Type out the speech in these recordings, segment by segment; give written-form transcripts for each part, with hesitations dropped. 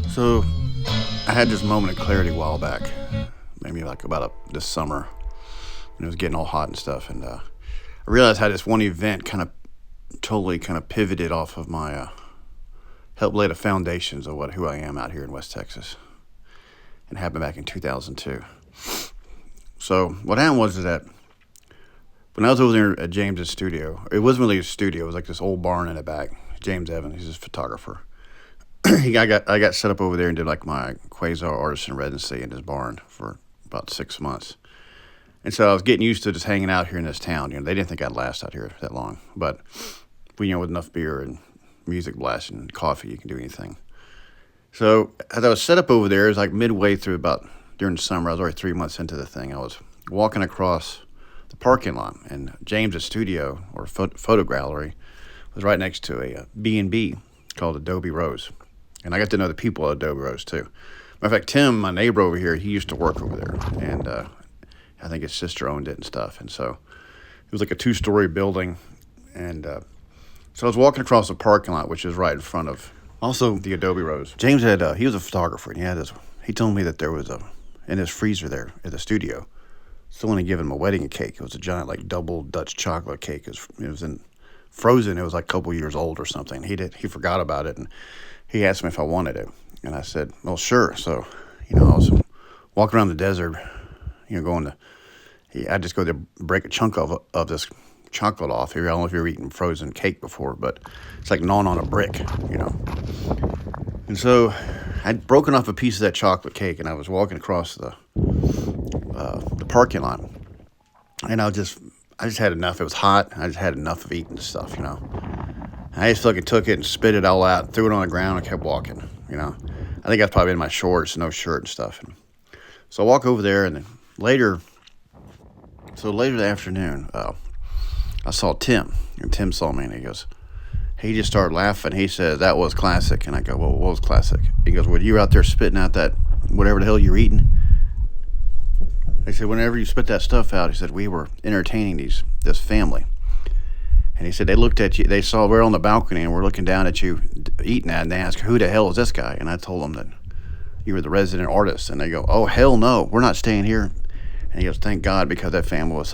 So I had this moment of clarity a while back, maybe like about this summer when it was getting all hot and stuff, and I realized how this one event kind of totally kind of pivoted off of my helped lay the foundations of who I am out here in West Texas, and it happened back in 2002. So what happened was that when I was over there at James's studio, it wasn't really a studio; it was like this old barn in the back. James Evans, he's a photographer. I got set up over there and did like my Quasar artisan residency in his barn for about 6 months. And so I was getting used to just hanging out here in this town. They didn't think I'd last out here that long, but with enough beer and music blasting and coffee, you can do anything. So as I was set up over there, it was like midway through during the summer, I was already 3 months into the thing. I was walking across the parking lot, and James's studio or photo gallery was right next to a B&B called Adobe Rose. And I got to know the people at Adobe Rose too. Matter of fact, Tim, my neighbor over here, he used to work over there, and I think his sister owned it and stuff. And so it was like a 2-story building, and so I was walking across the parking lot, which is right in front of also the Adobe Rose. James he was a photographer, and he told me that there was in his freezer there at the studio, someone had given him a wedding cake. It was a giant like double Dutch chocolate cake. It was frozen. It was like a couple years old or something. He forgot about it, and he asked me if I wanted it, and I said, well, sure. So, I was walking around the desert, I just go there, break a chunk of this chocolate off here. I don't know if you've eaten frozen cake before, but it's like gnawing on a brick, And so I'd broken off a piece of that chocolate cake, and I was walking across the parking lot, and I just had enough. It was hot. I just had enough of eating this stuff, I just fucking took it and spit it all out, threw it on the ground, and kept walking, I think I was probably in my shorts, no shirt and stuff. And so I walk over there, and then later that afternoon, I saw Tim, and Tim saw me, and he just started laughing. He said, that was classic. And I go, well, what was classic? He goes, well, you were out there spitting out that whatever the hell you're eating. He said, whenever you spit that stuff out, he said, we were entertaining this family. And he said, they looked at you, they saw we're on the balcony and we're looking down at you eating that, and they asked, who the hell is this guy? And I told them that you were the resident artist. And they go, oh, hell no, we're not staying here. And he goes, thank God, because that family was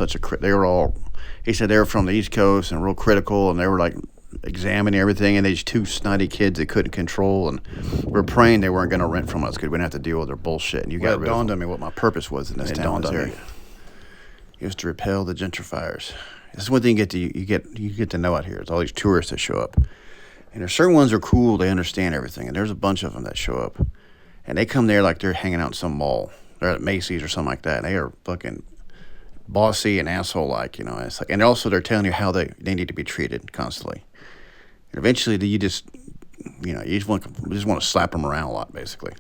he said they were from the East Coast and real critical, and they were like examining everything, and these 2 snotty kids they couldn't control, and we're praying they weren't going to rent from us because we didn't have to deal with their bullshit. And it dawned on me what my purpose was in this town. It was to repel the gentrifiers. This is one thing you get to know out here. It's all these tourists that show up, and there's certain ones that are cool. They understand everything, and there's a bunch of them that show up, and they come there like they're hanging out in some mall. They're at Macy's or something like that, and they are fucking bossy and asshole-like, It's like, and also they're telling you how they need to be treated constantly. And eventually, you just want to slap them around a lot, basically.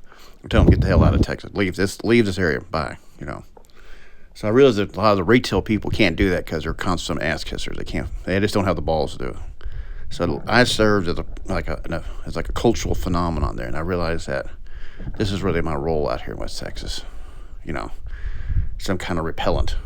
I'm telling them, get the hell out of Texas. Leave this area. Bye. So I realized that a lot of the retail people can't do that because they're constant ass kissers. They just don't have the balls to do it. So I served as a cultural phenomenon there, and I realized that this is really my role out here in West Texas. Some kind of repellent,